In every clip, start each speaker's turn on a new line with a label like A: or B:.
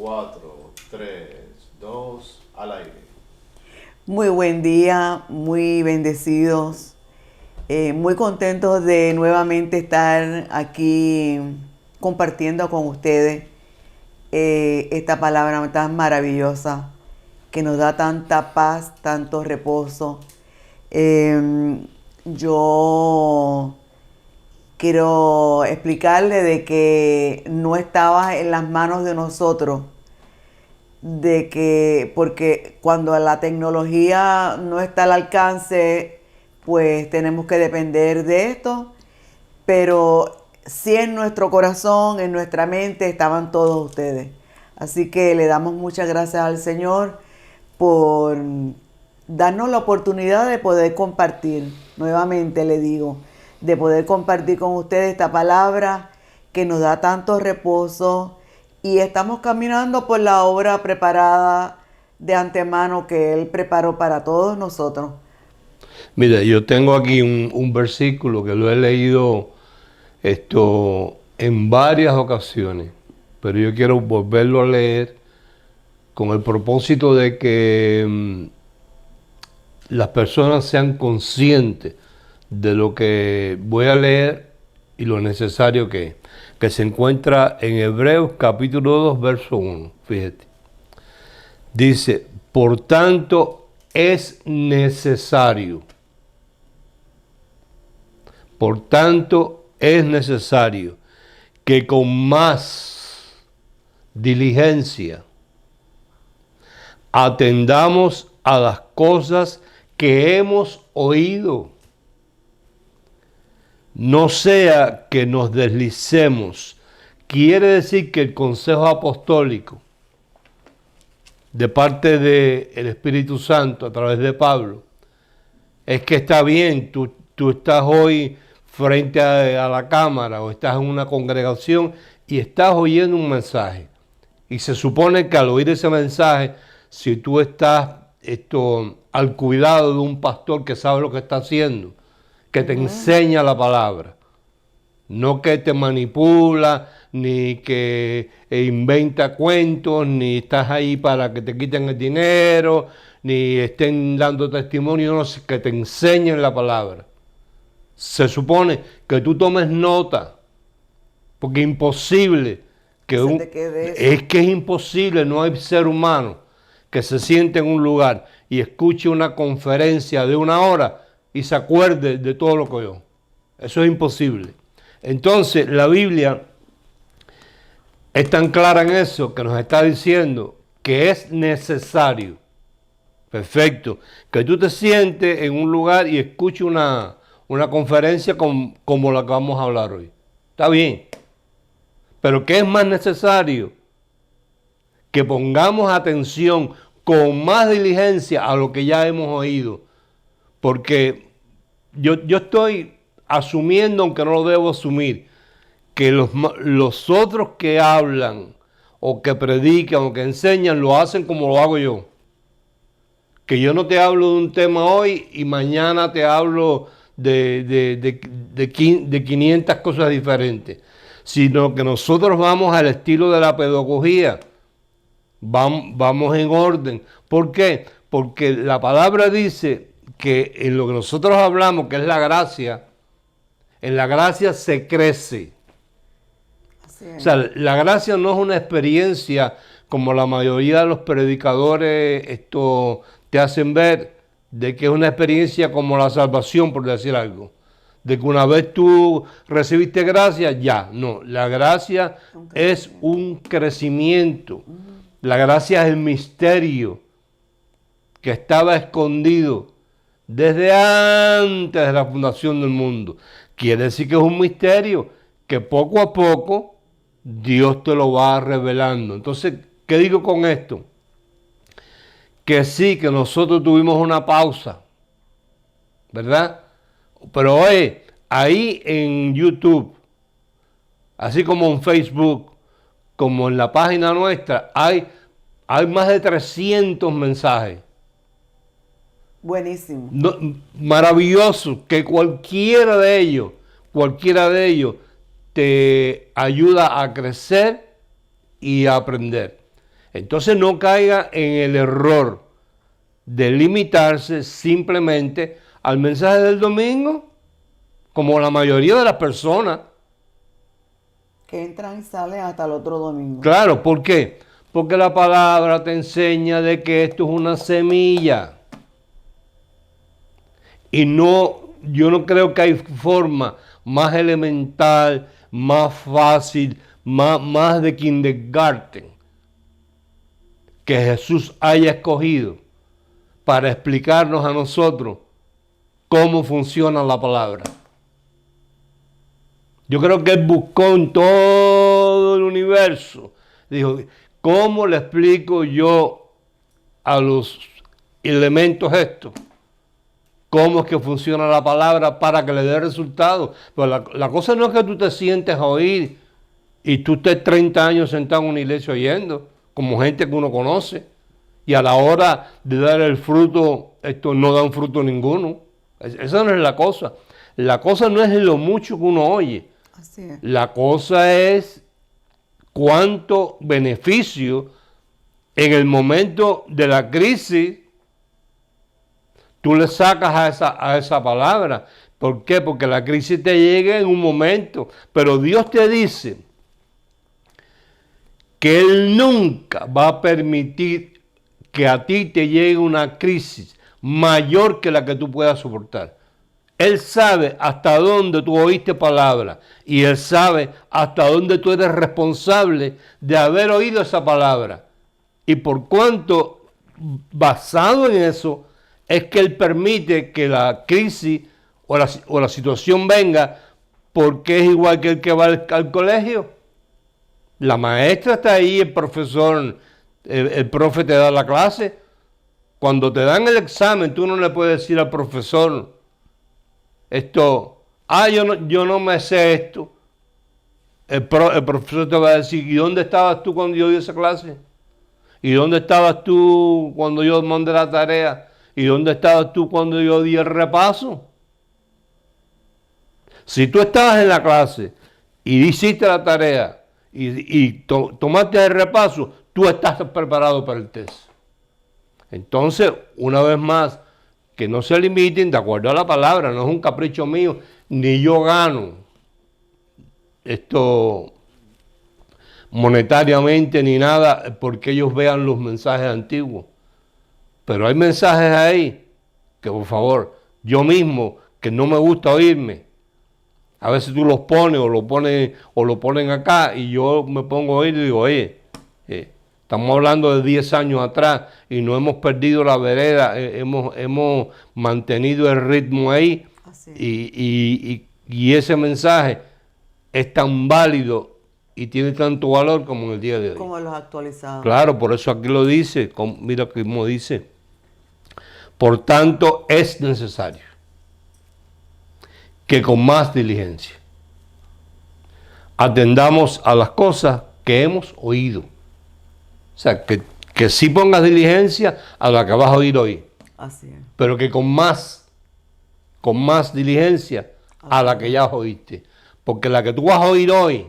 A: 4, 3, 2, al aire.
B: Muy buen día, muy bendecidos, muy contentos de nuevamente estar aquí compartiendo con ustedes esta palabra tan maravillosa que nos da tanta paz, tanto reposo. Yo quiero explicarle de que no estaba en las manos de nosotros, de que porque cuando la tecnología no está al alcance, pues tenemos que depender de esto, pero sí en nuestro corazón, en nuestra mente estaban todos ustedes. Así que le damos muchas gracias al Señor por darnos la oportunidad de poder compartir, nuevamente le digo, de poder compartir con ustedes esta palabra que nos da tanto reposo, y estamos caminando por la obra preparada de antemano que Él preparó para todos nosotros.
C: Mira, yo tengo aquí un versículo que lo he leído en varias ocasiones, pero yo quiero volverlo a leer con el propósito de que las personas sean conscientes de lo que voy a leer y lo necesario que se encuentra en Hebreos capítulo 2, verso 1. Fíjate. Dice, por tanto es necesario. Por tanto es necesario que con más diligencia atendamos a las cosas que hemos oído. No sea que nos deslicemos. Quiere decir que el consejo apostólico de parte del Espíritu Santo a través de Pablo es que está bien, tú estás hoy frente a la cámara o estás en una congregación y estás oyendo un mensaje. Y se supone que al oír ese mensaje, si tú estás al cuidado de un pastor que sabe lo que está haciendo, que te enseña la palabra, no que te manipula, ni que inventa cuentos, ni estás ahí para que te quiten el dinero, ni estén dando testimonio, no, que te enseñen la palabra. Se supone que tú tomes nota, porque es imposible es que es imposible, no hay ser humano que se siente en un lugar y escuche una conferencia de 1 hora y se acuerde de todo lo que oyó. Eso es imposible. Entonces, la Biblia es tan clara en eso que nos está diciendo que es necesario, perfecto, que tú te sientes en un lugar y escuches una conferencia como la que vamos a hablar hoy. Está bien. Pero ¿qué es más necesario? Que pongamos atención con más diligencia a lo que ya hemos oído. Porque yo estoy asumiendo, aunque no lo debo asumir, que los otros que hablan o que predican o que enseñan lo hacen como lo hago yo. Que yo no te hablo de un tema hoy y mañana te hablo de 500 cosas diferentes, sino que nosotros vamos al estilo de la pedagogía, vamos en orden. ¿Por qué? Porque la palabra dice que en lo que nosotros hablamos, que es la gracia, en la gracia se crece. O sea, la gracia no es una experiencia como la mayoría de los predicadores te hacen ver, de que es una experiencia como la salvación, por decir algo. De que una vez tú recibiste gracia, ya. No, la gracia es un crecimiento. La gracia es el misterio que estaba escondido desde antes de la fundación del mundo. Quiere decir que es un misterio que poco a poco Dios te lo va revelando. Entonces, ¿qué digo con esto? Que sí, que nosotros tuvimos una pausa, ¿verdad? Pero oye, ahí en YouTube, así como en Facebook, como en la página nuestra, hay más de 300 mensajes.
B: Buenísimo.
C: No, maravilloso, que cualquiera de ellos te ayuda a crecer y a aprender. Entonces no caiga en el error de limitarse simplemente al mensaje del domingo, como la mayoría de las personas.
B: Que entran y salen hasta el otro domingo.
C: Claro, ¿por qué? Porque la palabra te enseña de que esto es una semilla. Y no, yo no creo que hay forma más elemental, más fácil, más de kindergarten que Jesús haya escogido para explicarnos a nosotros cómo funciona la palabra. Yo creo que él buscó en todo el universo. Dijo, ¿cómo le explico yo a los elementos esto? ¿Cómo es que funciona la palabra para que le dé resultado? Pues la cosa no es que tú te sientes a oír y tú estés 30 años sentado en una iglesia oyendo, como gente que uno conoce, y a la hora de dar el fruto, esto no dan fruto ninguno. Esa no es la cosa. La cosa no es lo mucho que uno oye.
B: Así es.
C: La cosa es cuánto beneficio en el momento de la crisis tú le sacas a esa palabra. ¿Por qué? Porque la crisis te llega en un momento. Pero Dios te dice que Él nunca va a permitir que a ti te llegue una crisis mayor que la que tú puedas soportar. Él sabe hasta dónde tú oíste palabra y Él sabe hasta dónde tú eres responsable de haber oído esa palabra. Y por cuanto, basado en eso, es que Él permite que la crisis o la situación venga, porque es igual que el que va al colegio. La maestra está ahí, el profesor, el profe te da la clase. Cuando te dan el examen, tú no le puedes decir al profesor, yo no me sé esto. El profesor te va a decir, ¿y dónde estabas tú cuando yo di esa clase? ¿Y dónde estabas tú cuando yo mandé la tarea? ¿Y dónde estabas tú cuando yo di el repaso? Si tú estabas en la clase y hiciste la tarea y tomaste el repaso, tú estás preparado para el test. Entonces, una vez más, que no se limiten de acuerdo a la palabra, no es un capricho mío, ni yo gano esto monetariamente ni nada porque ellos vean los mensajes antiguos. Pero hay mensajes ahí que, por favor, yo mismo, que no me gusta oírme, a veces tú los pones o lo ponen acá y yo me pongo a oír y digo, oye, estamos hablando de 10 años atrás y no hemos perdido la vereda, hemos mantenido el ritmo ahí y ese mensaje es tan válido y tiene tanto valor como en el día de hoy.
B: Como los actualizados.
C: Claro, por eso aquí lo dice, mira cómo dice. Por tanto, es necesario que con más diligencia atendamos a las cosas que hemos oído. O sea, que sí pongas diligencia a la que vas a oír hoy.
B: Así es.
C: Pero que con más diligencia a la que ya oíste. Porque la que tú vas a oír hoy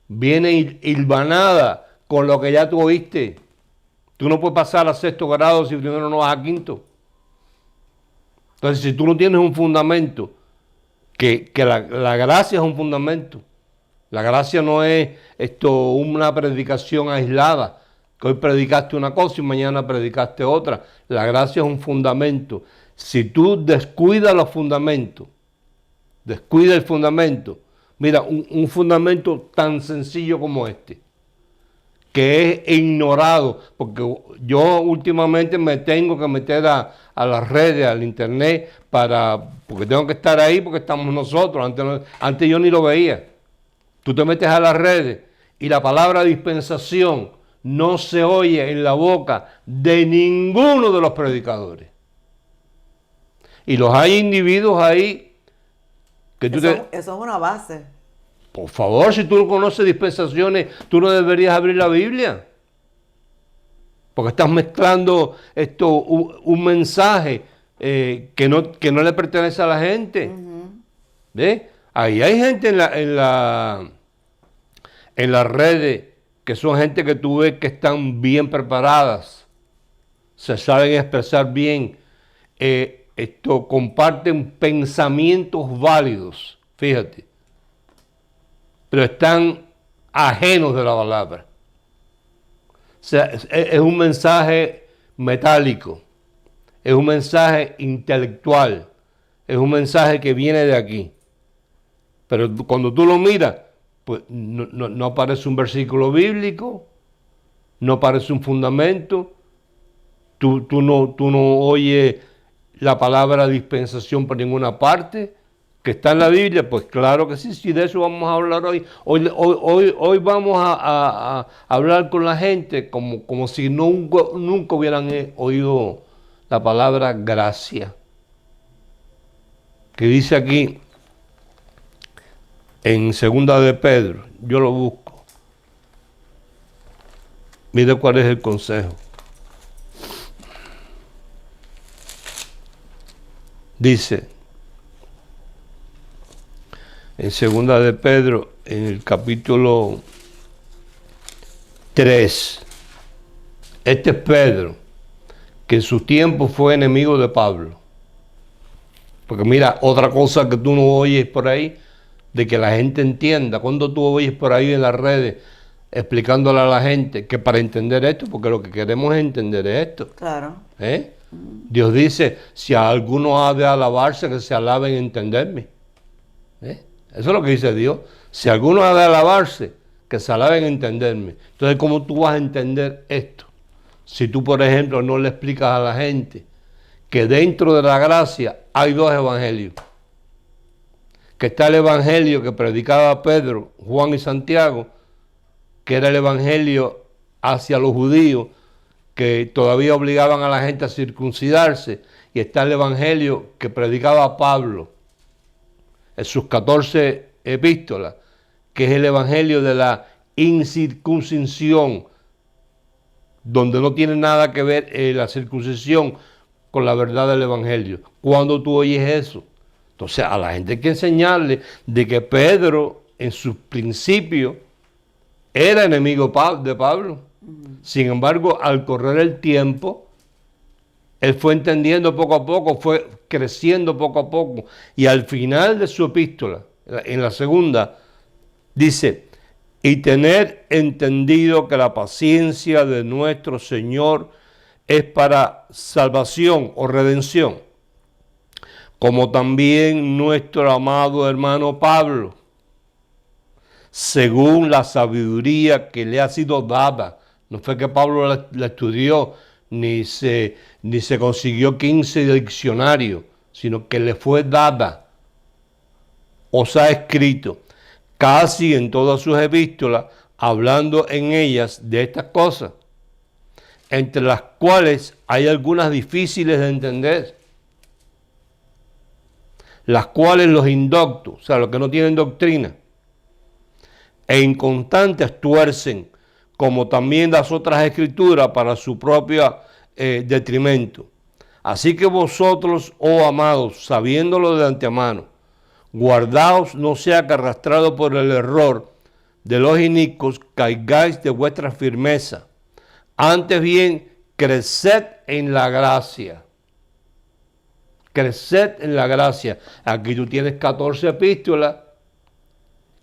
C: viene hilvanada con lo que ya tú oíste. Tú no puedes pasar a 6º grado si primero no vas a 5º. Entonces, si tú no tienes un fundamento, que la gracia es un fundamento. La gracia no es una predicación aislada, que hoy predicaste una cosa y mañana predicaste otra. La gracia es un fundamento. Si tú descuidas los fundamentos, descuida el fundamento, mira, un fundamento tan sencillo como este, que es ignorado, porque yo últimamente me tengo que meter a las redes, al internet, porque tengo que estar ahí porque estamos nosotros, antes yo ni lo veía. Tú te metes a las redes y la palabra dispensación no se oye en la boca de ninguno de los predicadores. Y los hay individuos ahí que
B: Eso es una base.
C: Por favor, si tú no conoces dispensaciones, tú no deberías abrir la Biblia. Porque estás mezclando un mensaje que no le pertenece a la gente. ¿Ves? Ahí hay gente en las redes que son gente que tú ves que están bien preparadas, se saben expresar bien, comparten pensamientos válidos, fíjate, pero están ajenos de la palabra. O sea, es un mensaje metálico, es un mensaje intelectual, es un mensaje que viene de aquí. Pero cuando tú lo miras, pues no aparece un versículo bíblico, no aparece un fundamento, tú no oyes la palabra dispensación por ninguna parte, que está en la Biblia. Pues claro que sí, de eso vamos a hablar hoy. Hoy vamos a hablar con la gente como si nunca hubieran oído la palabra gracia, que dice aquí en segunda de Pedro. Yo lo busco. Mire cuál es el consejo. Dice en segunda de Pedro, en el capítulo 3, este es Pedro, que en su tiempo fue enemigo de Pablo. Porque mira, otra cosa que tú no oyes por ahí, de que la gente entienda, cuando tú oyes por ahí en las redes, explicándole a la gente que para entender esto, porque lo que queremos es entender esto.
B: Claro.
C: Dios dice, si a alguno ha de alabarse, que se alaben en entenderme. Eso es lo que dice Dios. Si alguno ha de alabarse, que se alaben en entenderme. Entonces, ¿cómo tú vas a entender esto? Si tú, por ejemplo, no le explicas a la gente que dentro de la gracia hay dos evangelios. Que está el evangelio que predicaba Pedro, Juan y Santiago, que era el evangelio hacia los judíos, que todavía obligaban a la gente a circuncidarse, y está el evangelio que predicaba Pablo en sus 14 epístolas, que es el evangelio de la incircuncisión, donde no tiene nada que ver la circuncisión con la verdad del evangelio. ¿Cuándo tú oyes eso? Entonces a la gente hay que enseñarle de que Pedro en sus principios era enemigo de Pablo. Sin embargo, al correr el tiempo, él fue entendiendo poco a poco, fue creciendo poco a poco, y al final de su epístola, en la segunda, dice, y tener entendido que la paciencia de nuestro Señor es para salvación o redención, como también nuestro amado hermano Pablo, según la sabiduría que le ha sido dada. No fue que Pablo la estudió, ni se consiguió 15 diccionarios, sino que le fue dada. Os ha escrito casi en todas sus epístolas, hablando en ellas de estas cosas, entre las cuales hay algunas difíciles de entender, las cuales los indoctos, o sea, los que no tienen doctrina, e inconstantes tuercen, como también las otras escrituras, para su propio detrimento. Así que vosotros, oh amados, sabiéndolo de antemano, guardaos no sea que arrastrado por el error de los inicuos caigáis de vuestra firmeza. Antes bien, creced en la gracia. Creced en la gracia. Aquí tú tienes 14 epístolas,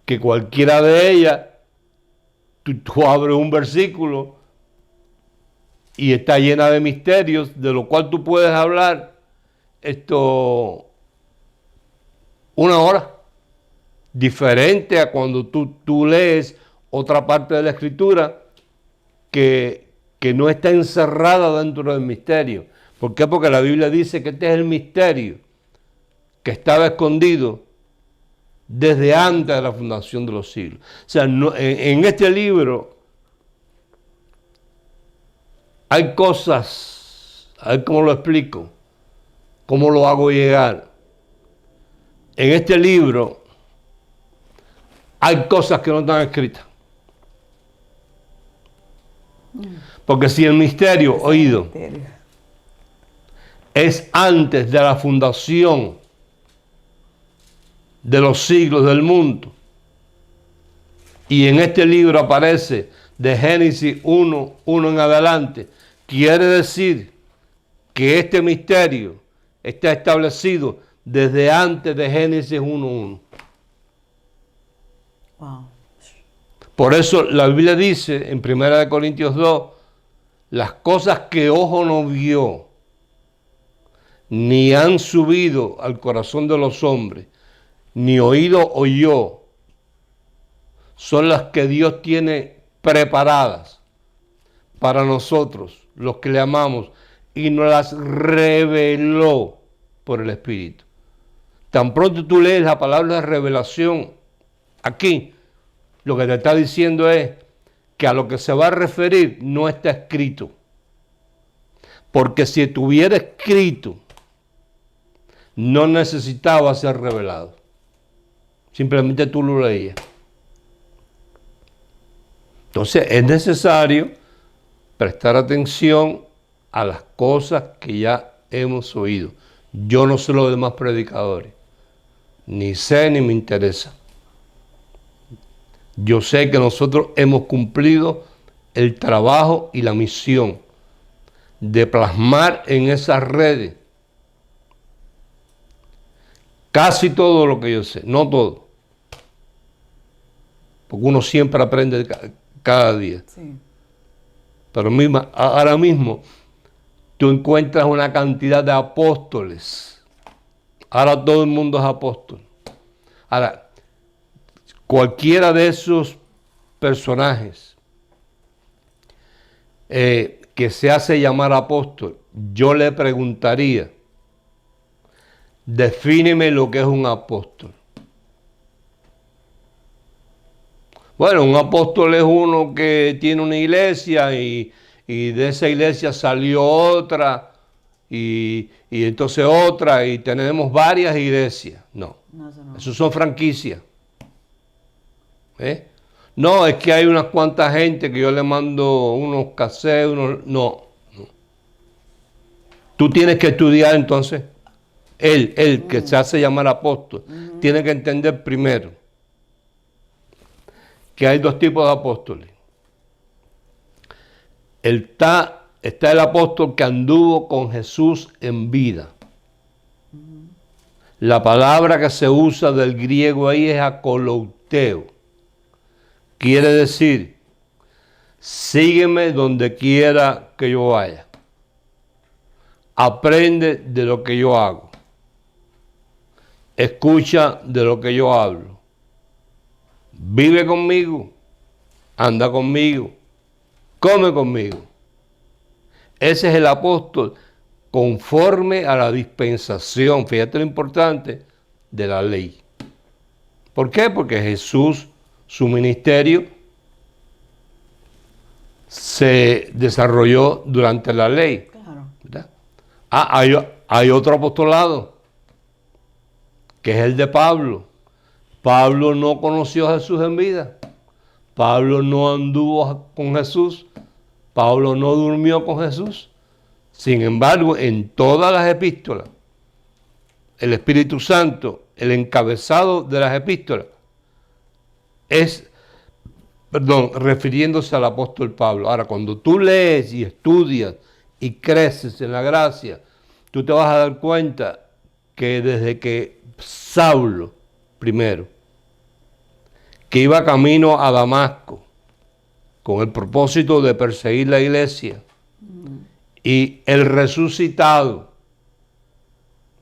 C: que cualquiera de ellas, tú abres un versículo y está llena de misterios, de lo cual tú puedes hablar una hora. Diferente a cuando tú lees otra parte de la Escritura que no está encerrada dentro del misterio. ¿Por qué? Porque la Biblia dice que este es el misterio que estaba escondido desde antes de la fundación de los siglos. O sea, en este libro hay cosas, a ver cómo lo explico, cómo lo hago llegar. En este libro hay cosas que no están escritas. Porque si el misterio, oído, es antes de la fundación de los siglos del mundo, y en este libro aparece de Génesis 1 en adelante, quiere decir que este misterio está establecido desde antes de Génesis 1:1.
B: Wow.
C: Por eso la Biblia dice en 1 Corintios 2, las cosas que ojo no vio, ni han subido al corazón de los hombres, ni oído oyó, son las que Dios tiene preparadas para nosotros, los que le amamos, y nos las reveló por el Espíritu. Tan pronto tú lees la palabra de revelación aquí, lo que te está diciendo es que a lo que se va a referir no está escrito. Porque si estuviera escrito, no necesitaba ser revelado. Simplemente tú lo leías. Entonces es necesario prestar atención a las cosas que ya hemos oído. Yo no sé los demás predicadores. Ni sé ni me interesa. Yo sé que nosotros hemos cumplido el trabajo y la misión de plasmar en esas redes casi todo lo que yo sé, no todo, porque uno siempre aprende cada día.
B: Sí.
C: Pero ahora mismo tú encuentras una cantidad de apóstoles. Ahora todo el mundo es apóstol. Ahora, cualquiera de esos personajes que se hace llamar apóstol, yo le preguntaría, defíneme lo que es un apóstol. Bueno, un apóstol es uno que tiene una iglesia y de esa iglesia salió otra y entonces otra y tenemos varias iglesias. No, eso son franquicias. No, es que hay unas cuantas gente que yo le mando unos cassettes, no. Tú tienes que estudiar entonces. Él que se hace llamar apóstol, tiene que entender primero que hay dos tipos de apóstoles. Está el apóstol que anduvo con Jesús en vida. La palabra que se usa del griego ahí es akolouteo. Quiere decir, sígueme donde quiera que yo vaya. Aprende de lo que yo hago. Escucha de lo que yo hablo. Vive conmigo. Anda conmigo. Come conmigo. Ese es el apóstol conforme a la dispensación, fíjate lo importante, de la ley. ¿Por qué? Porque Jesús, su ministerio, se desarrolló durante la ley.
B: Claro.
C: ¿Verdad? Hay otro apostolado, que es el de Pablo. Pablo no conoció a Jesús en vida. Pablo no anduvo con Jesús. Pablo no durmió con Jesús. Sin embargo, en todas las epístolas, el Espíritu Santo, el encabezado de las epístolas, refiriéndose al apóstol Pablo. Ahora, cuando tú lees y estudias y creces en la gracia, tú te vas a dar cuenta que desde que Saulo, primero, que iba camino a Damasco con el propósito de perseguir la iglesia, y el resucitado,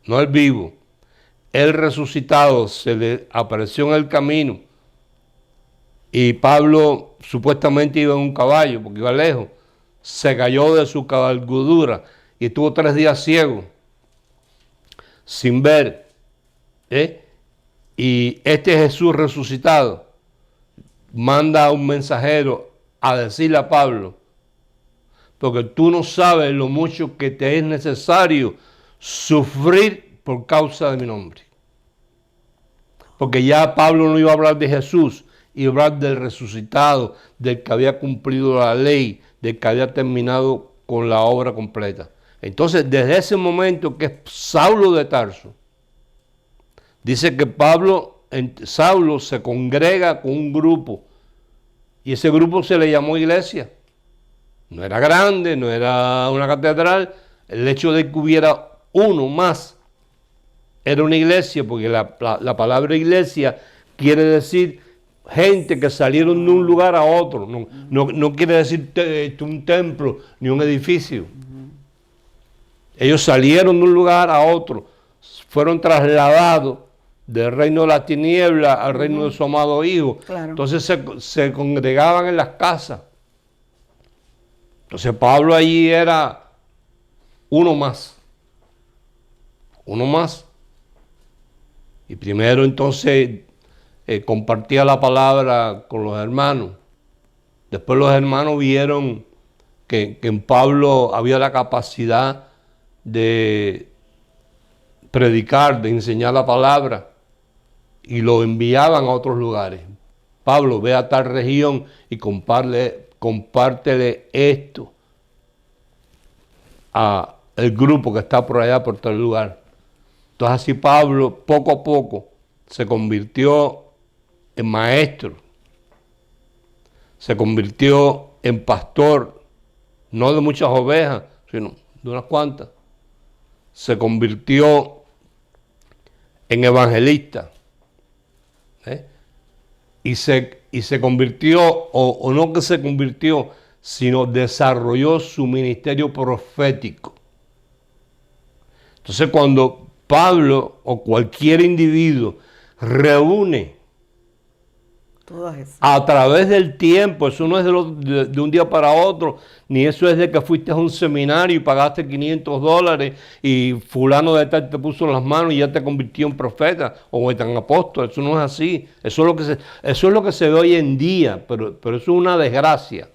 C: no el vivo, el resucitado se le apareció en el camino y Pablo supuestamente iba en un caballo porque iba lejos, se cayó de su cabalgadura y estuvo 3 días ciego, sin ver. Y este Jesús resucitado manda a un mensajero a decirle a Pablo, porque tú no sabes lo mucho que te es necesario sufrir por causa de mi nombre. Porque ya Pablo no iba a hablar de Jesús, iba a hablar del resucitado, del que había cumplido la ley, del que había terminado con la obra completa. Entonces, desde ese momento que es Saulo de Tarso, dice que Saulo se congrega con un grupo Y ese grupo se le llamó iglesia. No era grande, no era una catedral. El hecho de que hubiera uno más era una iglesia, porque la palabra iglesia quiere decir gente que salieron de un lugar a otro. No quiere decir un templo ni un edificio. Ellos salieron de un lugar a otro, fueron trasladados del reino de la tiniebla al reino de su amado Hijo.
B: Claro.
C: Entonces se congregaban en las casas. Entonces Pablo allí era uno más. Uno más. Y primero entonces compartía la palabra con los hermanos. Después los hermanos vieron que en Pablo había la capacidad de predicar, de enseñar la palabra, y lo enviaban a otros lugares. Pablo, ve a tal región y compártele esto a el grupo que está por allá, por tal lugar. Entonces así Pablo poco a poco se convirtió en maestro, se convirtió en pastor, no de muchas ovejas, sino de unas cuantas. Se convirtió en evangelista. Y se convirtió, o no que se convirtió, sino desarrolló su ministerio profético. Entonces cuando Pablo o cualquier individuo reúne a través del tiempo, eso no es de un día para otro, ni eso es de que fuiste a un seminario y pagaste $500 y fulano de tal te puso en las manos y ya te convirtió en profeta o en apóstol. Eso no es así. Eso es lo que se ve hoy en día, pero eso es una desgracia.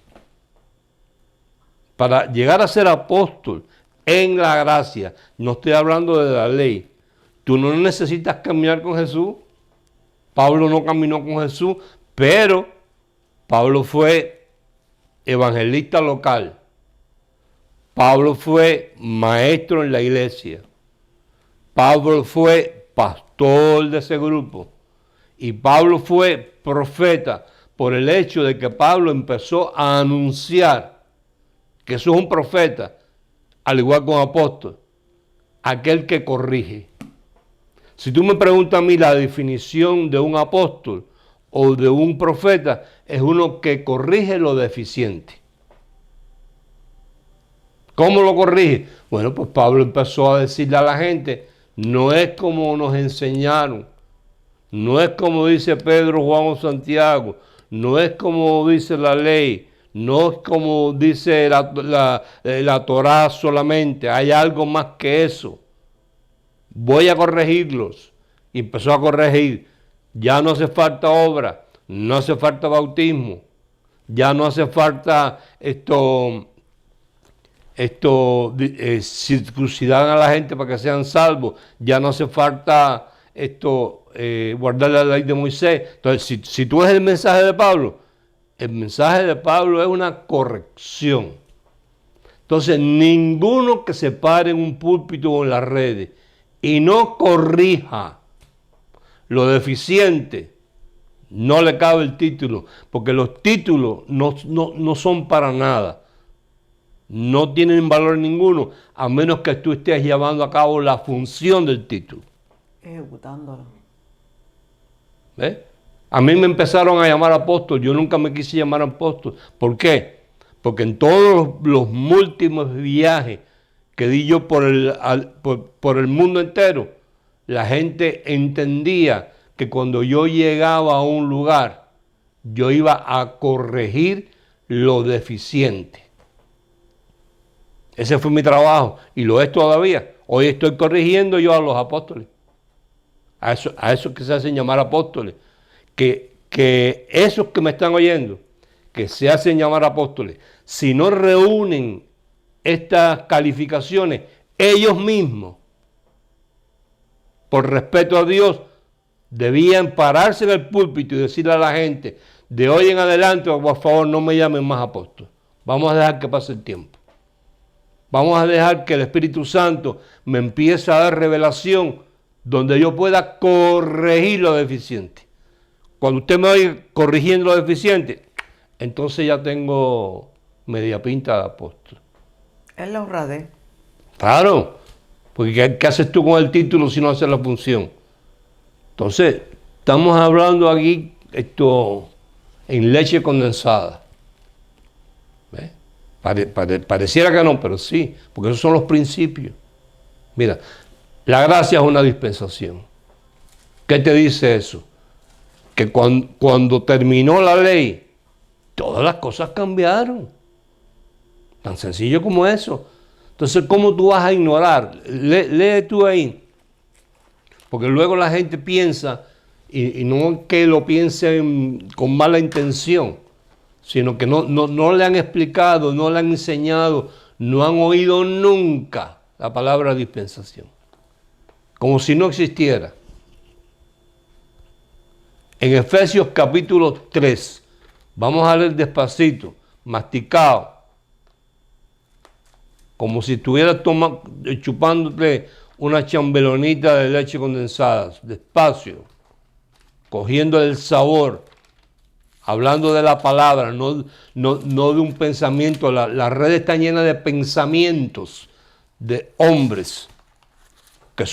C: Para llegar a ser apóstol en la gracia, no estoy hablando de la ley, tú no necesitas caminar con Jesús. Pablo no caminó con Jesús, pero Pablo fue evangelista local. Pablo fue maestro en la iglesia. Pablo fue pastor de ese grupo. Y Pablo fue profeta por el hecho de que Pablo empezó a anunciar que eso es un profeta, al igual que un apóstol, aquel que corrige. Si tú me preguntas a mí la definición de un apóstol o de un profeta, es uno que corrige lo deficiente. ¿Cómo lo corrige? Bueno, pues Pablo empezó a decirle a la gente, no es como nos enseñaron, no es como dice Pedro, Juan o Santiago, no es como dice la ley, no es como dice la Torá solamente, hay algo más que eso. Voy a corregirlos. Y empezó a corregir. Ya no hace falta obra, no hace falta bautismo, ya no hace falta circuncidar a la gente para que sean salvos, ya no hace falta guardar la ley de Moisés. Entonces, si tú ves el mensaje de Pablo, el mensaje de Pablo es una corrección. Entonces, ninguno que se pare en un púlpito o en las redes y no corrija lo deficiente, no le cabe el título, porque los títulos no son para nada, no tienen valor ninguno, a menos que tú estés llevando a cabo la función del título.
B: Ejecutándolo.
C: ¿Ves? A mí me empezaron a llamar apóstol, yo nunca me quise llamar apóstol. ¿Por qué? Porque en todos los múltiples viajes que di yo por el mundo entero, la gente entendía que cuando yo llegaba a un lugar, yo iba a corregir lo deficiente. Ese fue mi trabajo y lo es todavía. Hoy estoy corrigiendo yo a los apóstoles. A esos que se hacen llamar apóstoles. Que esos que me están oyendo, que se hacen llamar apóstoles, si no reúnen estas calificaciones ellos mismos, por respeto a Dios, debían pararse en el púlpito y decirle a la gente, de hoy en adelante, por favor, no me llamen más apóstol. Vamos a dejar que pase el tiempo. Vamos a dejar que el Espíritu Santo me empiece a dar revelación donde yo pueda corregir lo deficiente. Cuando usted me oye corrigiendo lo deficiente, entonces ya tengo media pinta de apóstol.
B: Es la honradez.
C: Claro, porque ¿qué haces tú con el título si no haces la función? Entonces, estamos hablando aquí en leche condensada. ¿Ves? Pareciera que no, pero sí, porque esos son los principios. Mira, la gracia es una dispensación. ¿Qué te dice eso? Que cuando terminó la ley, todas las cosas cambiaron. Tan sencillo como eso. Entonces, ¿cómo tú vas a ignorar? Lee tú ahí. Porque luego la gente piensa, y no que lo piensen con mala intención, sino que no le han explicado, no le han enseñado, no han oído nunca la palabra dispensación. Como si no existiera. En Efesios capítulo 3, vamos a leer despacito, masticado, como si estuvieras chupándote una chambelonita de leche condensada, despacio, cogiendo el sabor, hablando de la palabra, no de un pensamiento. La red está llena de pensamientos de hombres que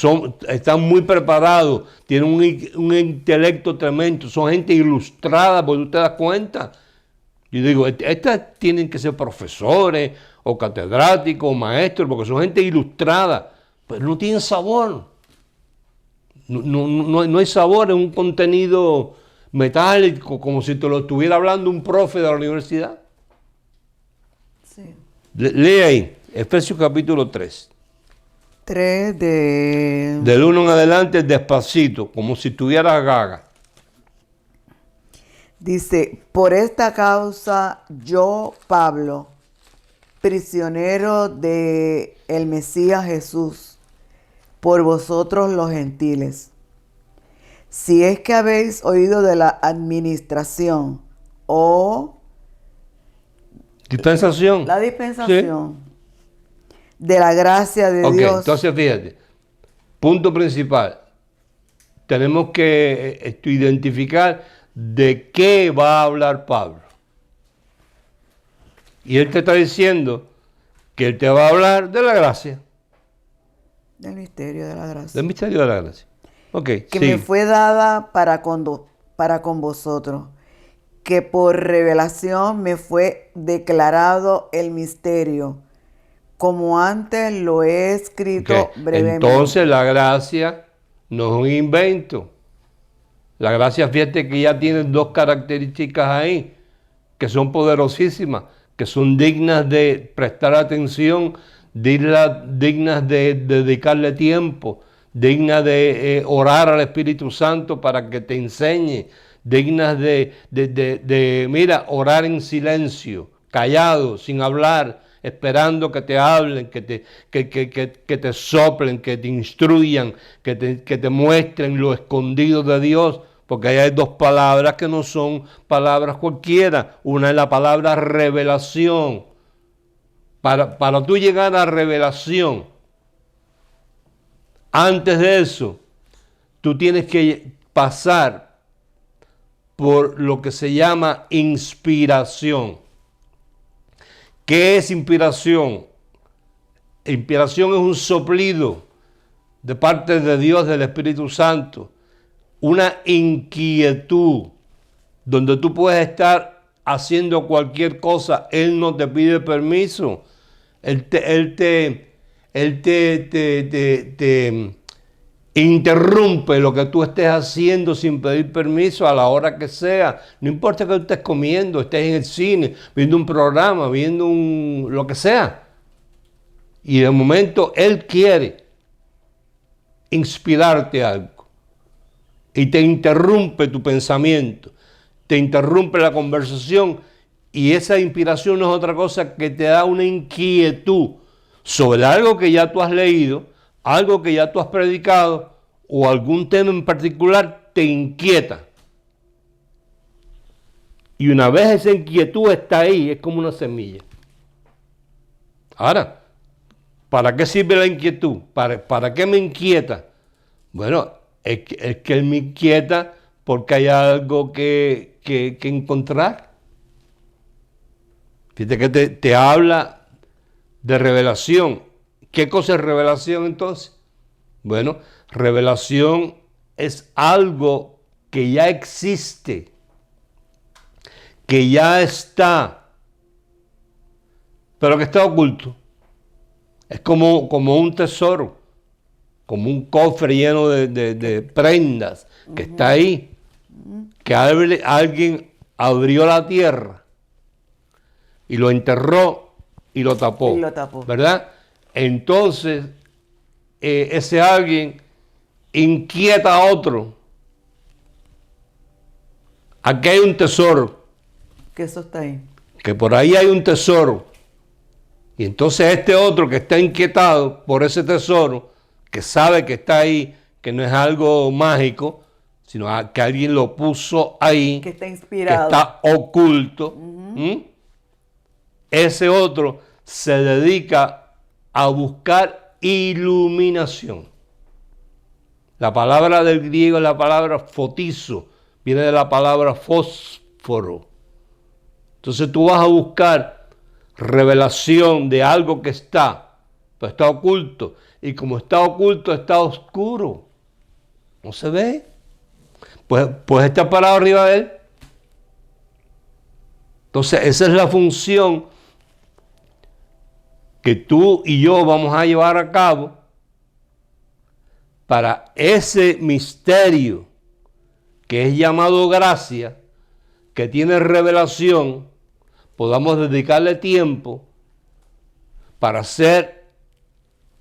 C: están muy preparados, tienen un intelecto tremendo, son gente ilustrada, porque tú te das cuenta. Yo digo, estas tienen que ser profesores o catedráticos o maestros, porque son gente ilustrada, pero no tienen sabor. No hay sabor, es un contenido metálico, como si te lo estuviera hablando un profe de la universidad.
B: Sí.
C: Lee ahí, Efesios capítulo 3.
B: 3 de...
C: Del 1 en adelante, despacito, como si tuviera gaga.
B: Dice, por esta causa yo, Pablo, prisionero de el Mesías Jesús, por vosotros los gentiles. Si es que habéis oído de la administración o
C: Dispensación.
B: la dispensación de la gracia de Dios.
C: Entonces fíjate, punto principal, tenemos que identificar de qué va a hablar Pablo. Y él te está diciendo que él te va a hablar de la gracia.
B: Del misterio de la gracia.
C: Del misterio de la gracia. Ok,
B: que
C: sí.
B: me fue dada para con vosotros, que por revelación me fue declarado el misterio, como antes lo he escrito brevemente.
C: Entonces la gracia no es un invento. La gracia, fíjate que ya tiene dos características ahí, que son poderosísimas, que son dignas de prestar atención, dignas de dedicarle tiempo, dignas de orar al Espíritu Santo para que te enseñe, dignas mira, orar en silencio, callado, sin hablar, esperando que te hablen, que te soplen, que te instruyan, que te muestren lo escondido de Dios, porque ahí hay dos palabras que no son palabras cualquiera. Una es la palabra revelación. Para tú llegar a revelación, antes de eso, tú tienes que pasar por lo que se llama inspiración. ¿Qué es inspiración? Inspiración es un soplido de parte de Dios, del Espíritu Santo, una inquietud donde tú puedes estar haciendo cualquier cosa. Él no te pide permiso. Él te interrumpe lo que tú estés haciendo sin pedir permiso a la hora que sea. No importa que tú estés comiendo, estés en el cine, viendo un programa, viendo lo que sea. Y de momento Él quiere inspirarte algo. Y te interrumpe tu pensamiento, te interrumpe la conversación. Y esa inspiración no es otra cosa que te da una inquietud sobre algo que ya tú has leído, algo que ya tú has predicado o algún tema en particular te inquieta. Y una vez esa inquietud está ahí, es como una semilla. Ahora, ¿para qué sirve la inquietud? ¿Para qué me inquieta? Bueno, es que él me inquieta porque hay algo que encontrar. Fíjate que te habla de revelación. ¿Qué cosa es revelación entonces? Bueno, revelación es algo que ya existe, que ya está, pero que está oculto. Es como un tesoro, como un cofre lleno de prendas que está ahí, que alguien abrió la tierra y lo enterró y lo tapó.
B: Y lo tapó.
C: ¿Verdad? Entonces, ese alguien inquieta a otro. Aquí hay un tesoro,
B: Que eso está ahí.
C: que por ahí hay un tesoro. Y entonces este otro que está inquietado por ese tesoro, que sabe que está ahí, que no es algo mágico, sino que alguien lo puso ahí,
B: Que está
C: que
B: inspirado.
C: está oculto, ese otro se dedica a buscar iluminación. La palabra del griego es la palabra fotizo, viene de la palabra fósforo. Entonces tú vas a buscar revelación de algo que está, pero está oculto. Y como está oculto, está oscuro. No se ve. Pues está parado arriba de él. Entonces esa es la función que tú y yo vamos a llevar a cabo para ese misterio que es llamado gracia, que tiene revelación, podamos dedicarle tiempo para ser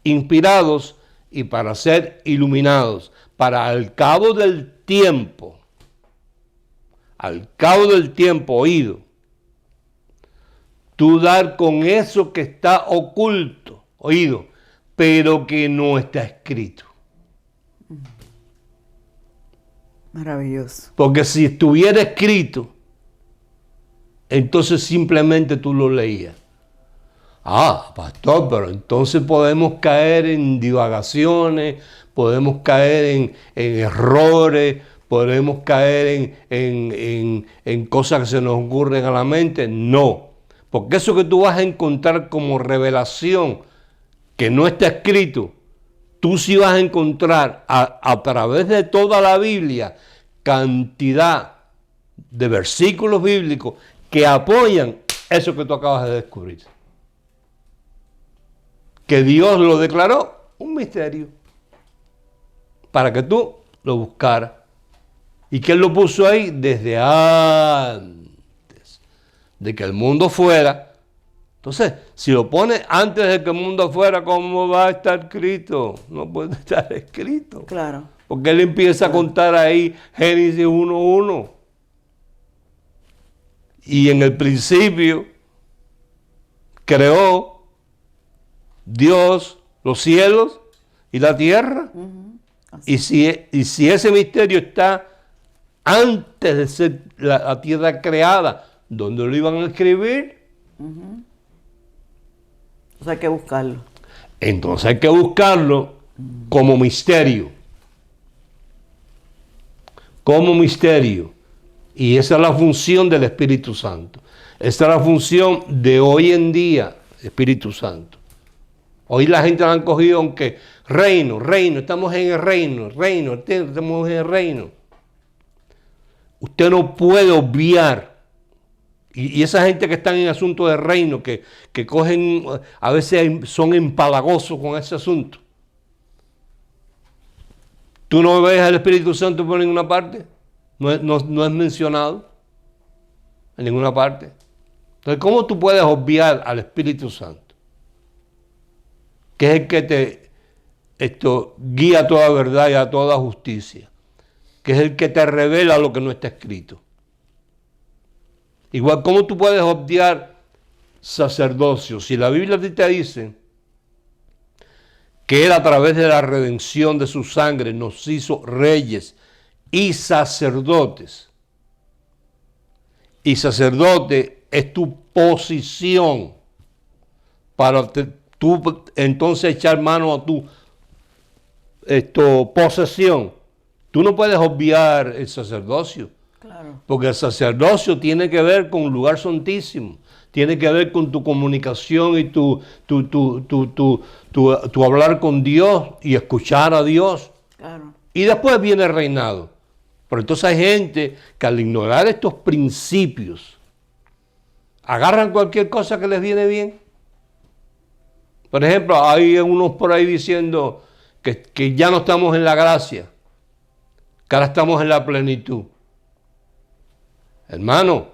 C: inspirados y para ser iluminados, para al cabo del tiempo, oído, tú dar con eso que está oculto, oído, pero que no está escrito.
B: Maravilloso.
C: Porque si estuviera escrito, entonces simplemente tú lo leías. Ah, pastor, pero entonces podemos caer en divagaciones, podemos caer en errores, podemos caer en cosas que se nos ocurren a la mente. No, porque eso que tú vas a encontrar como revelación, que no está escrito, tú sí vas a encontrar a través de toda la Biblia cantidad de versículos bíblicos que apoyan eso que tú acabas de descubrir. Que Dios lo declaró un misterio para que tú lo buscaras. Y que Él lo puso ahí desde antes de que el mundo fuera. Entonces, si lo pone antes de que el mundo fuera, ¿cómo va a estar escrito? No puede estar escrito.
B: Claro.
C: Porque Él empieza a contar ahí Génesis 1:1. Y en el principio creó Dios los cielos y la tierra. Y si ese misterio está antes de ser la tierra creada, ¿dónde lo iban a escribir?
B: Entonces hay que buscarlo.
C: Entonces hay que buscarlo como misterio. Como misterio. Y esa es la función del Espíritu Santo. Esa es la función de hoy en día, Espíritu Santo. Hoy la gente la han cogido, aunque reino, estamos en el reino, estamos en el reino. Usted no puede obviar, y esa gente que está en asunto de reino, que cogen, a veces son empalagosos con ese asunto. ¿Tú no ves al Espíritu Santo por ninguna parte? No es mencionado en ninguna parte. Entonces, ¿cómo tú puedes obviar al Espíritu Santo? Que es el que te guía a toda verdad y a toda justicia. Que es el que te revela lo que no está escrito. Igual, ¿cómo tú puedes obviar sacerdocio? Si la Biblia te dice que Él a través de la redención de su sangre nos hizo reyes y sacerdotes. Y sacerdote es tu posición para tú entonces echar mano a tu posesión. Tú no puedes obviar el sacerdocio.
B: Claro.
C: Porque el sacerdocio tiene que ver con un lugar santísimo. tiene que ver con tu comunicación y tu hablar con Dios y escuchar a Dios.
B: Claro.
C: Y después viene el reinado. Pero entonces hay gente que al ignorar estos principios, agarran cualquier cosa que les viene bien. Por ejemplo, hay unos por ahí diciendo que ya no estamos en la gracia, que ahora estamos en la plenitud. Hermano,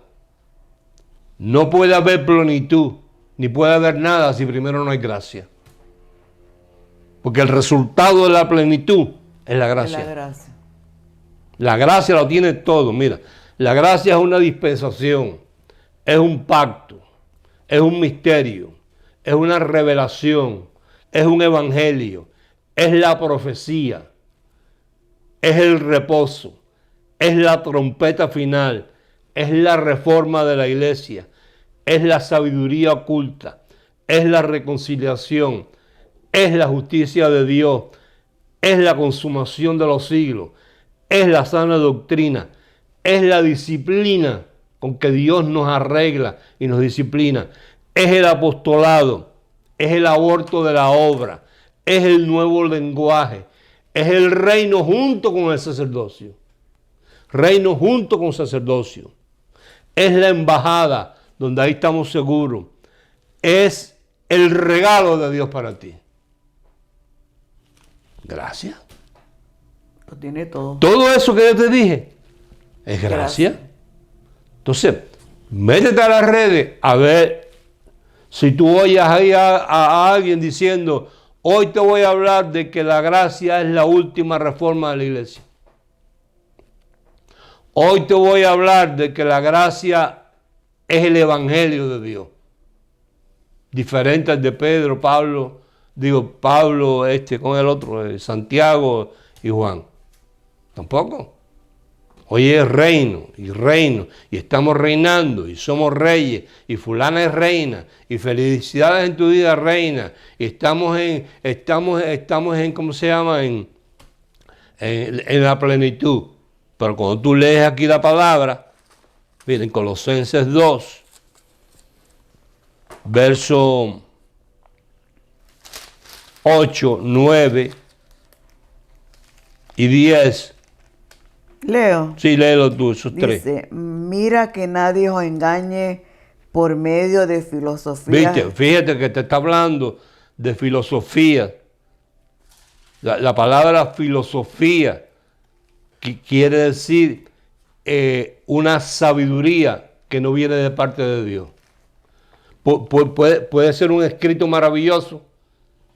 C: no puede haber plenitud, ni puede haber nada si primero no hay gracia. Porque el resultado de la plenitud es la gracia.
B: Es la gracia.
C: La gracia lo tiene todo. Mira, la gracia es una dispensación, es un pacto, es un misterio, es una revelación, es un evangelio, es la profecía, es el reposo, es la trompeta final, es la reforma de la iglesia, es la sabiduría oculta, es la reconciliación, es la justicia de Dios, es la consumación de los siglos, es la sana doctrina, es la disciplina con que Dios nos arregla y nos disciplina, es el apostolado, es el aborto de la obra, es el nuevo lenguaje, es el reino junto con el sacerdocio, reino junto con sacerdocio, es la embajada donde ahí estamos seguros, es el regalo de Dios para ti. Gracias.
B: Lo tiene todo.
C: Todo eso que yo te dije es gracia. Entonces, métete a las redes a ver si tú oyes ahí a alguien diciendo, hoy te voy a hablar de que la gracia es la última reforma de la iglesia. Hoy te voy a hablar de que la gracia es el evangelio de Dios. Diferente al de Pedro, Pablo, con el otro, Santiago y Juan. Tampoco. Hoy es reino, y estamos reinando, y somos reyes, y fulana es reina, y felicidades en tu vida, reina, y estamos en, ¿cómo se llama? En la plenitud. Pero cuando tú lees aquí la palabra, miren, Colosenses 2, verso 8, 9 y 10.
B: Leo.
C: Sí, léelo tú, esos tres.
B: Dice, mira que nadie os engañe por medio de filosofía.
C: ¿Viste? Fíjate que te está hablando de filosofía. La palabra filosofía quiere decir una sabiduría que no viene de parte de Dios. Puede ser un escrito maravilloso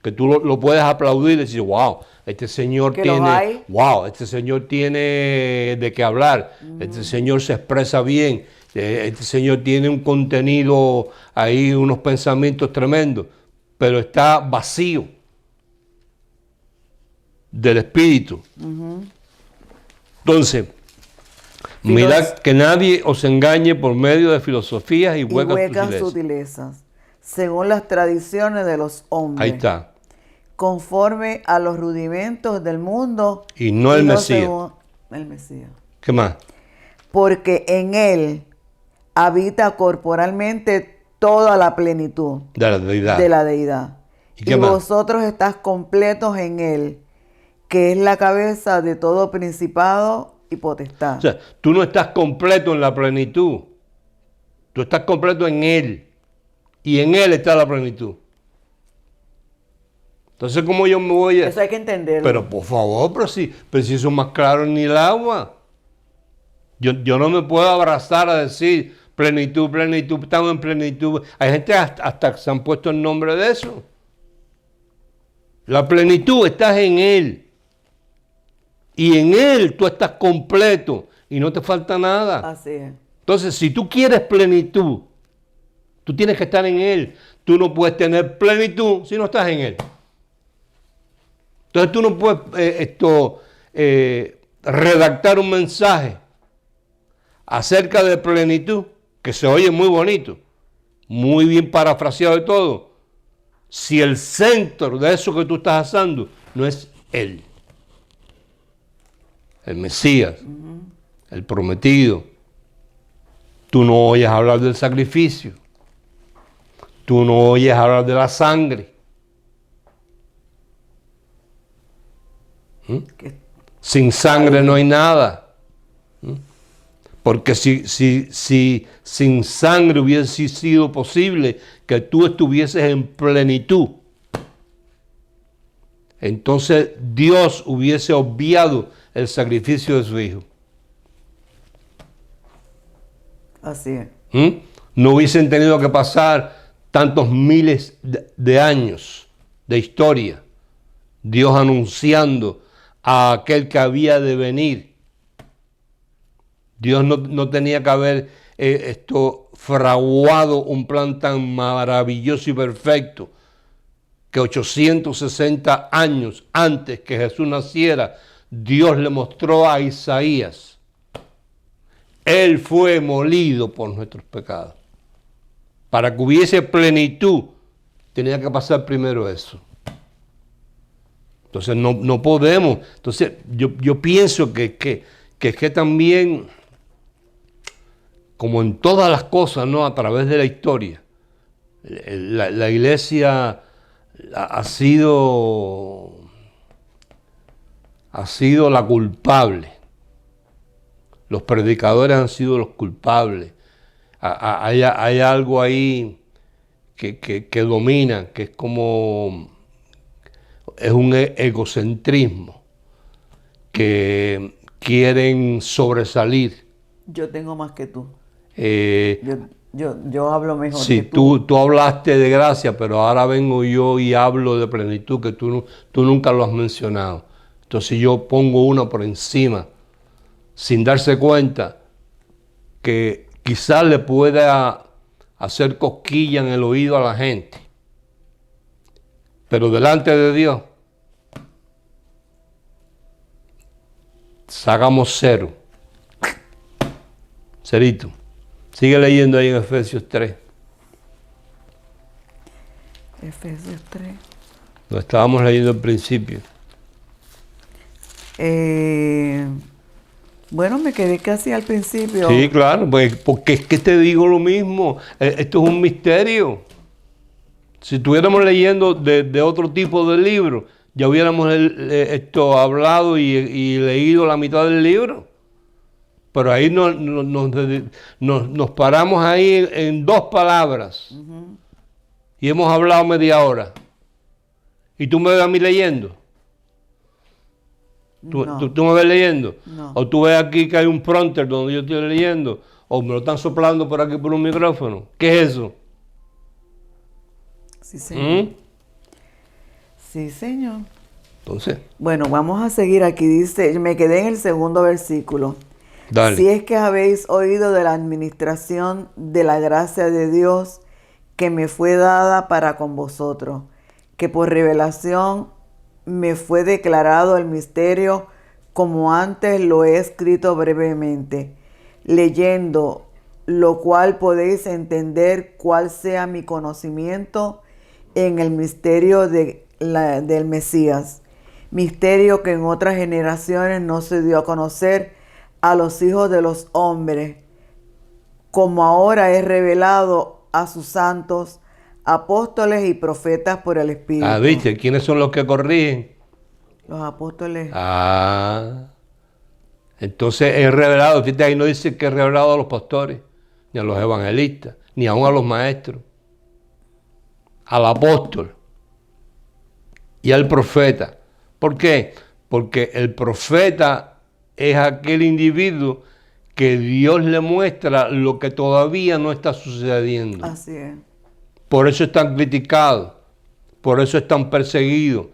C: que tú lo puedes aplaudir y decir, wow, este señor tiene de qué hablar, este señor se expresa bien, este señor tiene un contenido ahí, unos pensamientos tremendos, pero está vacío del espíritu. Entonces, mirad que nadie os engañe por medio de filosofías y huecas
B: sutilezas, según las tradiciones de los hombres.
C: Ahí está.
B: Conforme a los rudimentos del mundo.
C: Y no el Mesías.
B: Según el Mesías.
C: ¿Qué más?
B: Porque en él habita corporalmente toda la plenitud
C: de la deidad.
B: Y vosotros estás completos en él, que es la cabeza de todo principado y potestad.
C: O sea, tú no estás completo en la plenitud. Tú estás completo en él. Y en él está la plenitud. Entonces, ¿cómo yo me voy a...?
B: Eso hay que entenderlo.
C: Pero, por favor, pero si eso es más claro ni el agua. Yo no me puedo abrazar a decir plenitud, estamos en plenitud. Hay gente hasta que se han puesto el nombre de eso. La plenitud estás en él. Y en él tú estás completo y no te falta nada.
B: Así es.
C: Entonces, si tú quieres plenitud, tú tienes que estar en él. Tú no puedes tener plenitud si no estás en él. Entonces tú no puedes redactar un mensaje acerca de plenitud, que se oye muy bonito, muy bien parafraseado y todo, si el centro de eso que tú estás haciendo no es él, el Mesías, el prometido. Tú no oyes hablar del sacrificio, tú no oyes hablar de la sangre.
B: Que-
C: Sin sangre no hay nada. Porque si sin sangre hubiese sido posible que tú estuvieses en plenitud, entonces Dios hubiese obviado el sacrificio de su Hijo.
B: Así es.
C: No hubiesen tenido que pasar tantos miles de años de historia, Dios anunciando a aquel que había de venir. Dios no tenía que haber fraguado un plan tan maravilloso y perfecto que 860 años antes que Jesús naciera, Dios le mostró a Isaías. Él fue molido por nuestros pecados. Para que hubiese plenitud, tenía que pasar primero eso. Entonces no podemos. Entonces yo pienso que también, como en todas las cosas, ¿no? A través de la historia, la iglesia ha sido la culpable. Los predicadores han sido los culpables. Hay algo ahí que domina, que es un egocentrismo, que quieren sobresalir.
B: Yo tengo más que tú.
C: Eh,
B: Yo hablo mejor
C: Sí,
B: que tú.
C: tú hablaste de gracia, pero ahora vengo yo y hablo de plenitud que tú nunca lo has mencionado. Entonces yo pongo una por encima, sin darse cuenta que quizás le pueda hacer cosquilla en el oído a la gente. Pero delante de Dios, sacamos cero. Cerito. Sigue leyendo ahí en Efesios 3.
B: Efesios 3.
C: Lo estábamos leyendo al principio.
B: Bueno, me quedé casi al principio.
C: Sí, claro, pues, porque es que te digo lo mismo. Esto es un misterio. Si estuviéramos leyendo de otro tipo de libro, ya hubiéramos hablado y leído la mitad del libro. Pero ahí nos paramos ahí en 2 palabras. Y hemos hablado media hora. ¿Y tú me ves a mí leyendo?
B: No.
C: ¿Tú me ves leyendo?
B: No.
C: ¿O tú ves aquí que hay un prompter donde yo estoy leyendo? ¿O me lo están soplando por aquí por un micrófono? ¿Qué es eso?
B: Sí, señor. Sí, señor.
C: Entonces,
B: Bueno, vamos a seguir aquí. Dice, me quedé en el segundo versículo.
C: dale.
B: Si es que habéis oído de la administración de la gracia de Dios que me fue dada para con vosotros, que por revelación me fue declarado el misterio, como antes lo he escrito brevemente, leyendo, lo cual podéis entender cuál sea mi conocimiento en el misterio del Mesías, misterio que en otras generaciones no se dio a conocer a los hijos de los hombres, como ahora es revelado a sus santos, apóstoles y profetas por el Espíritu.
C: ¿Viste? ¿Quiénes son los que corrigen?
B: Los apóstoles.
C: Entonces es revelado. Fíjate, ahí no dice que es revelado a los pastores, ni a los evangelistas, ni aún a los maestros. Al apóstol y al profeta. ¿Por qué? Porque el profeta es aquel individuo que Dios le muestra lo que todavía no está sucediendo.
B: Así es.
C: Por eso están criticados, por eso están perseguidos,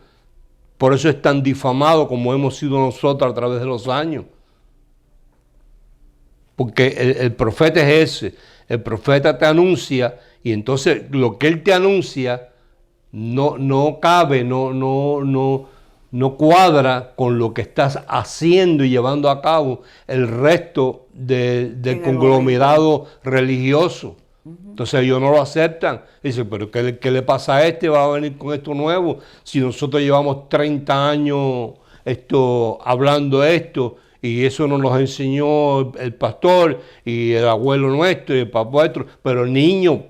C: por eso están difamados como hemos sido nosotros a través de los años. Porque el profeta es ese, el profeta te anuncia y entonces lo que él te anuncia no cabe, no cuadra con lo que estás haciendo y llevando a cabo el resto del conglomerado religioso. Entonces ellos no lo aceptan. Dicen, pero ¿qué le pasa a este? Va a venir con esto nuevo. Si nosotros llevamos 30 años hablando esto, y eso nos lo enseñó el pastor y el abuelo nuestro y el papá nuestro, pero el niño,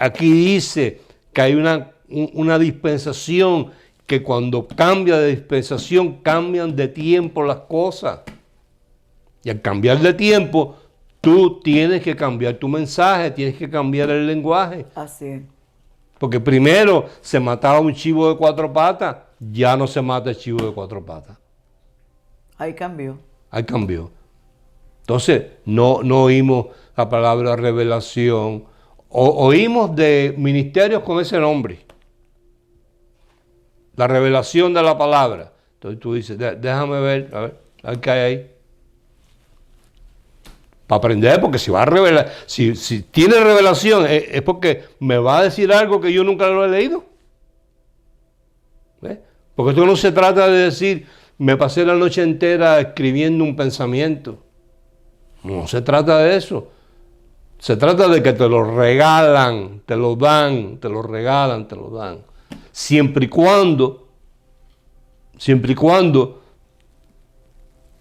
C: Aquí dice que hay una dispensación, que cuando cambia de dispensación cambian de tiempo las cosas. Y al cambiar de tiempo, tú tienes que cambiar tu mensaje, tienes que cambiar el lenguaje.
B: Así es.
C: Porque primero se mataba un chivo de 4 patas, ya no se mata el chivo de 4 patas.
B: Ahí cambió.
C: Ahí cambió. Entonces, no oímos la palabra revelación, oímos de ministerios con ese nombre. La revelación de la palabra. Entonces tú dices, déjame ver, a ver qué hay ahí. Para aprender, porque si va a revelar, si tiene revelación, es porque me va a decir algo que yo nunca lo he leído. ¿Ves? Porque esto no se trata de decir, me pasé la noche entera escribiendo un pensamiento. No se trata de eso. Se trata de que te lo regalan, te lo dan, te lo regalan, te lo dan. Siempre y cuando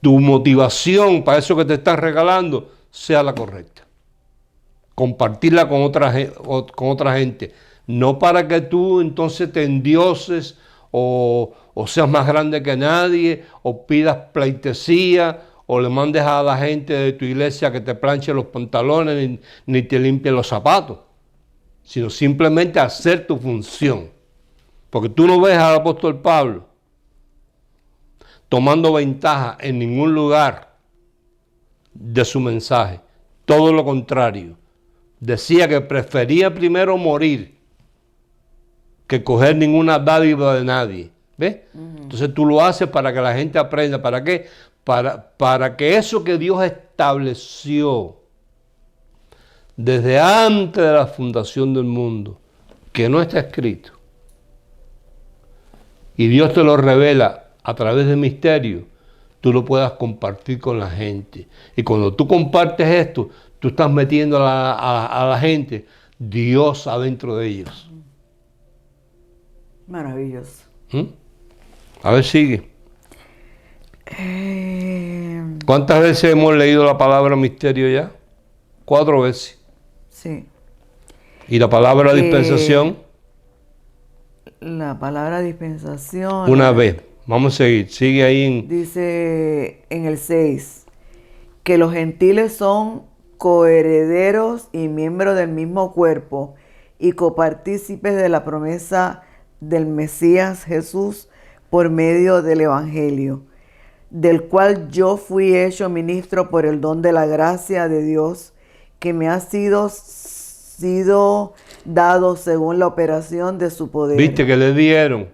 C: tu motivación para eso que te están regalando sea la correcta. Compartirla con otra gente. No para que tú entonces te endioses o seas más grande que nadie, o pidas pleitesía, o le mandes a la gente de tu iglesia que te planche los pantalones ni te limpie los zapatos, sino simplemente hacer tu función. Porque tú no ves al apóstol Pablo tomando ventaja en ningún lugar de su mensaje. Todo lo contrario. Decía que prefería primero morir que coger ninguna dádiva de nadie. ¿Ves? Entonces tú lo haces para que la gente aprenda. ¿Para qué? Para que eso que Dios estableció desde antes de la fundación del mundo, que no está escrito, y Dios te lo revela a través de misterio, tú lo puedas compartir con la gente. Y cuando tú compartes esto, tú estás metiendo a la gente Dios adentro de ellos.
B: Maravilloso.
C: A ver, sigue. ¿Cuántas veces hemos leído la palabra misterio ya? 4 veces.
B: Sí.
C: ¿Y la palabra dispensación?
B: La palabra dispensación.
C: Una vez. Vamos a seguir. Sigue ahí.
B: Dice en el 6 que los gentiles son coherederos y miembros del mismo cuerpo y copartícipes de la promesa del Mesías Jesús por medio del Evangelio, del cual yo fui hecho ministro por el don de la gracia de Dios que me ha sido dado según la operación de su poder.
C: ¿Viste que le dieron?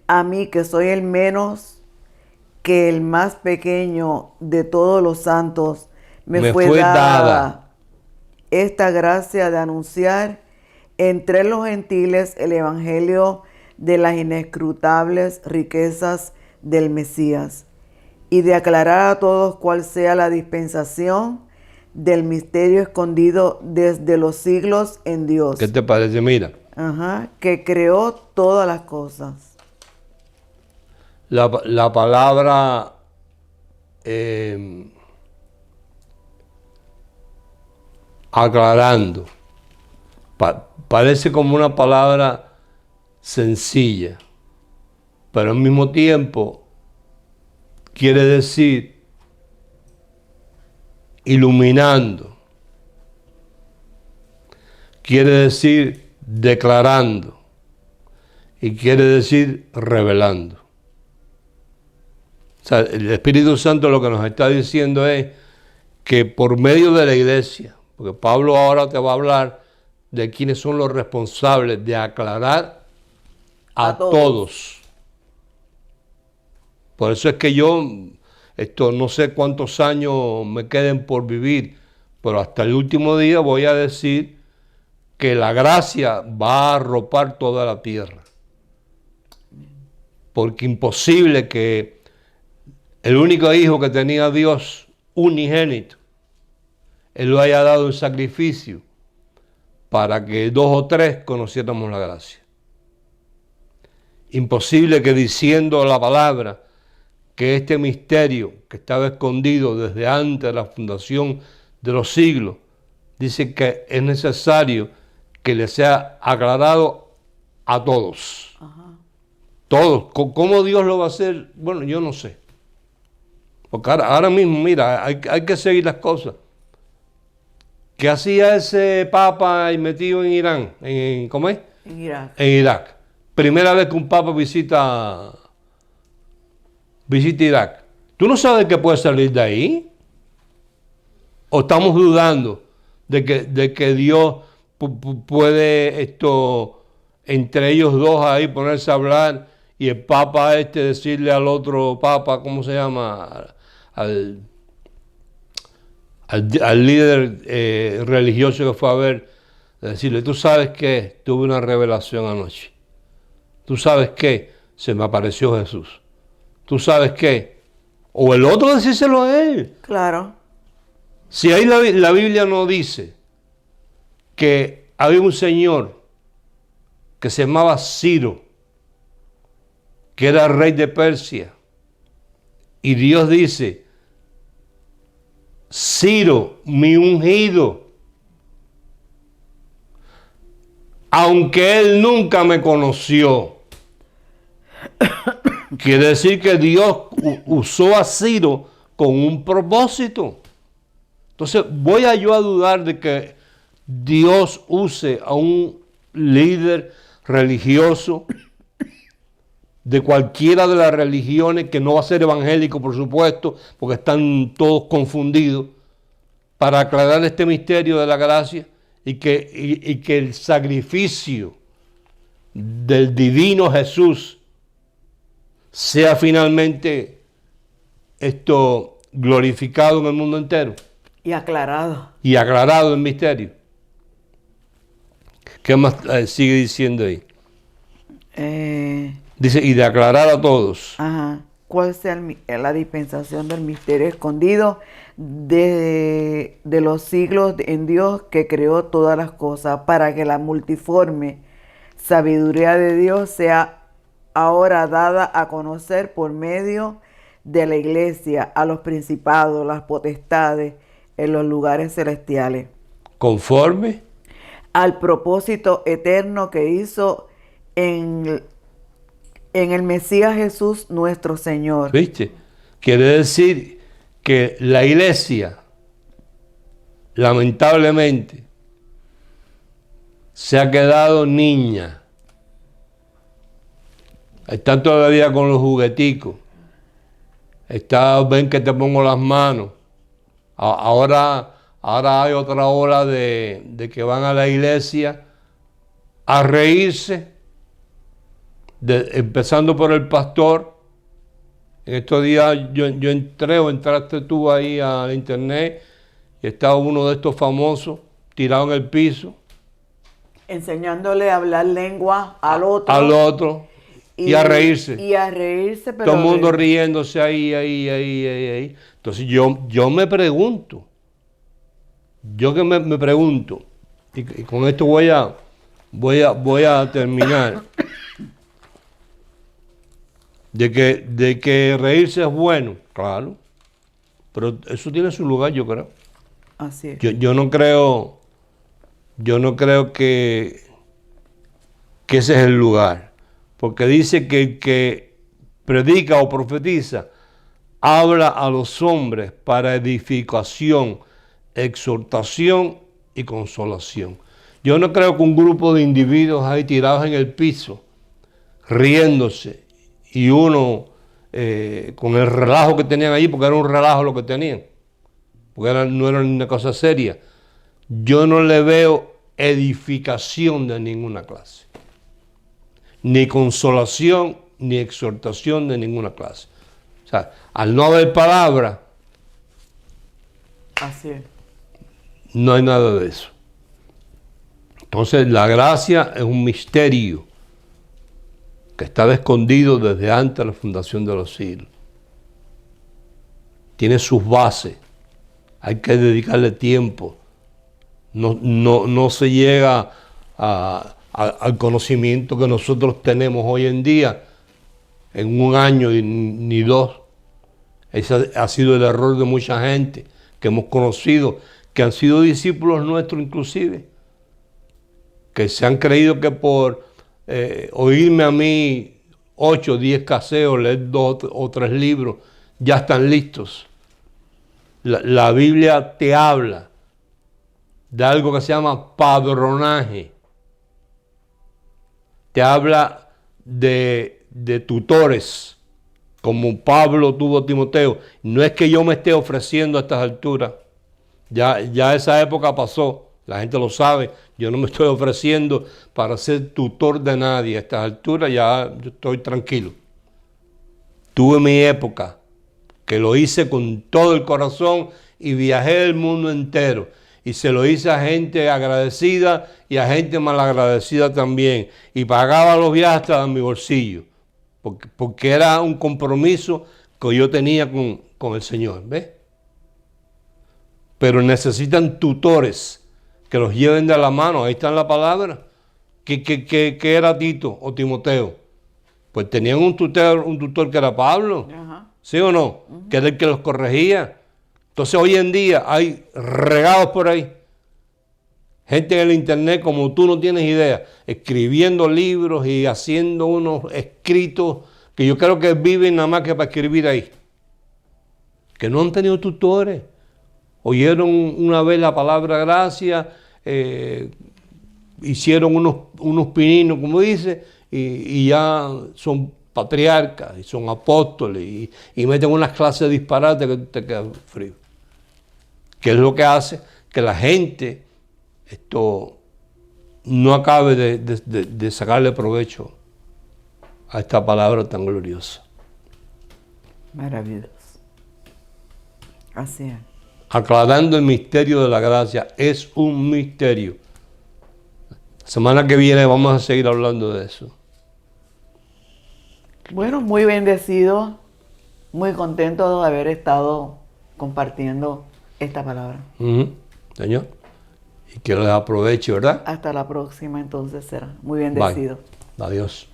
B: A mí, que soy el menos que el más pequeño de todos los santos, me fue dada esta gracia de anunciar entre los gentiles el evangelio de las inescrutables riquezas del Mesías y de aclarar a todos cuál sea la dispensación del misterio escondido desde los siglos en Dios.
C: ¿Qué te parece? Mira.
B: Que creó todas las cosas.
C: La palabra aclarando parece como una palabra sencilla, pero al mismo tiempo quiere decir iluminando, quiere decir declarando y quiere decir revelando. O sea, el Espíritu Santo lo que nos está diciendo es que por medio de la iglesia, porque Pablo ahora te va a hablar de quiénes son los responsables de aclarar a todos. Por eso es que yo, no sé cuántos años me queden por vivir, pero hasta el último día voy a decir que la gracia va a arropar toda la tierra. Porque imposible que el único hijo que tenía Dios unigénito, Él lo haya dado en sacrificio para que 2 o 3 conociéramos la gracia. Imposible que diciendo la palabra que este misterio que estaba escondido desde antes de la fundación de los siglos, dice que es necesario que le sea aclarado a todos. Todos. ¿Cómo Dios lo va a hacer? Bueno, yo no sé. Porque ahora mismo, mira, hay que seguir las cosas. ¿Qué hacía ese papa ahí metido en Irán? ¿Cómo es?
B: En Irak.
C: En Irak. Primera vez que un papa visita Irak. ¿Tú no sabes qué puede salir de ahí? ¿O estamos dudando de que Dios puede entre ellos dos ahí ponerse a hablar y el papa decirle al otro papa, ¿cómo se llama? Al líder religioso que fue a ver, decirle, tú sabes que tuve una revelación anoche. Tú sabes que se me apareció Jesús. Tú sabes que, o el otro decírselo a él.
B: Claro.
C: Si ahí la Biblia no dice que había un señor que se llamaba Ciro, que era rey de Persia, y Dios dice, Ciro, mi ungido, aunque él nunca me conoció. Quiere decir que Dios usó a Ciro con un propósito. Entonces, voy yo a dudar de que Dios use a un líder religioso de cualquiera de las religiones, que no va a ser evangélico, por supuesto, porque están todos confundidos, para aclarar este misterio de la gracia y que el sacrificio del divino Jesús sea finalmente glorificado en el mundo entero.
B: Y aclarado.
C: Y aclarado el misterio. ¿Qué más sigue diciendo ahí? Dice, y de aclarar a todos.
B: Ajá. ¿Cuál sea la dispensación del misterio escondido de los siglos en Dios, que creó todas las cosas, para que la multiforme sabiduría de Dios sea ahora dada a conocer por medio de la iglesia a los principados, las potestades en los lugares celestiales?
C: Conforme
B: al propósito eterno que hizo en el Mesías Jesús nuestro Señor.
C: ¿Viste? Quiere decir que la iglesia, lamentablemente, se ha quedado niña. Está todavía con los jugueticos. Ven que te pongo las manos. Ahora hay otra ola de que van a la iglesia a reírse, empezando por el pastor. En estos días yo entré, o entraste tú ahí a internet, y estaba uno de estos famosos tirado en el piso.
B: Enseñándole a hablar lengua al otro.
C: Al otro. Y a reírse.
B: Y a reírse, pero...
C: Todo el mundo riéndose ahí. Entonces yo me pregunto, me pregunto, y con esto voy a terminar, de que reírse es bueno, claro, pero eso tiene su lugar, yo creo.
B: Así es.
C: Yo no creo que ese es el lugar, porque dice que el que predica o profetiza habla a los hombres para edificación, exhortación y consolación. Yo no creo que un grupo de individuos ahí tirados en el piso, riéndose, y uno con el relajo que tenían allí, porque era un relajo lo que tenían, porque no era una cosa seria. Yo no le veo edificación de ninguna clase, ni consolación, ni exhortación de ninguna clase. O sea, al no haber palabra,
B: así es,
C: no hay nada de eso. Entonces, la gracia es un misterio que estaba escondido desde antes de la fundación de los siglos. Tiene sus bases, hay que dedicarle tiempo. No se llega al conocimiento que nosotros tenemos hoy en día en un año ni dos. Ese ha sido el error de mucha gente que hemos conocido, que han sido discípulos nuestros inclusive, que se han creído que por oírme a mí 8 o 10 caseos, leer 2 o 3 libros, ya están listos. La Biblia te habla de algo que se llama padronaje. Te habla de tutores, como Pablo tuvo a Timoteo. No es que yo me esté ofreciendo a estas alturas. Ya esa época pasó. La gente lo sabe. Yo no me estoy ofreciendo para ser tutor de nadie. A estas alturas ya yo estoy tranquilo. Tuve mi época, que lo hice con todo el corazón y viajé el mundo entero. Y se lo hice a gente agradecida y a gente malagradecida también. Y pagaba los viajes hasta de mi bolsillo. Porque era un compromiso que yo tenía con el Señor. ¿Ves? Pero necesitan tutores que los lleven de la mano. Ahí está en la palabra. ¿Qué era Tito o Timoteo? Pues tenían un tutor que era Pablo.
B: Ajá.
C: ¿Sí o no? Que era el que los corregía. Entonces hoy en día hay regados por ahí. Gente en el internet como tú no tienes idea, escribiendo libros y haciendo unos escritos que yo creo que viven nada más que para escribir ahí. Que no han tenido tutores. Oyeron una vez la palabra gracia, hicieron unos pininos, como dice, y ya son patriarcas y son apóstoles y meten unas clases disparates que te quedas frío. ¿Qué es lo que hace? Que la gente no acabe de sacarle provecho a esta palabra tan gloriosa.
B: Maravilloso. Así es.
C: Aclarando el misterio de la gracia, es un misterio. La semana que viene vamos a seguir hablando de eso.
B: Bueno, muy bendecido, muy contento de haber estado compartiendo esta palabra.
C: Señor. Y que les aproveche, ¿verdad?
B: Hasta la próxima, entonces será. Muy bendecido.
C: Bye. Adiós.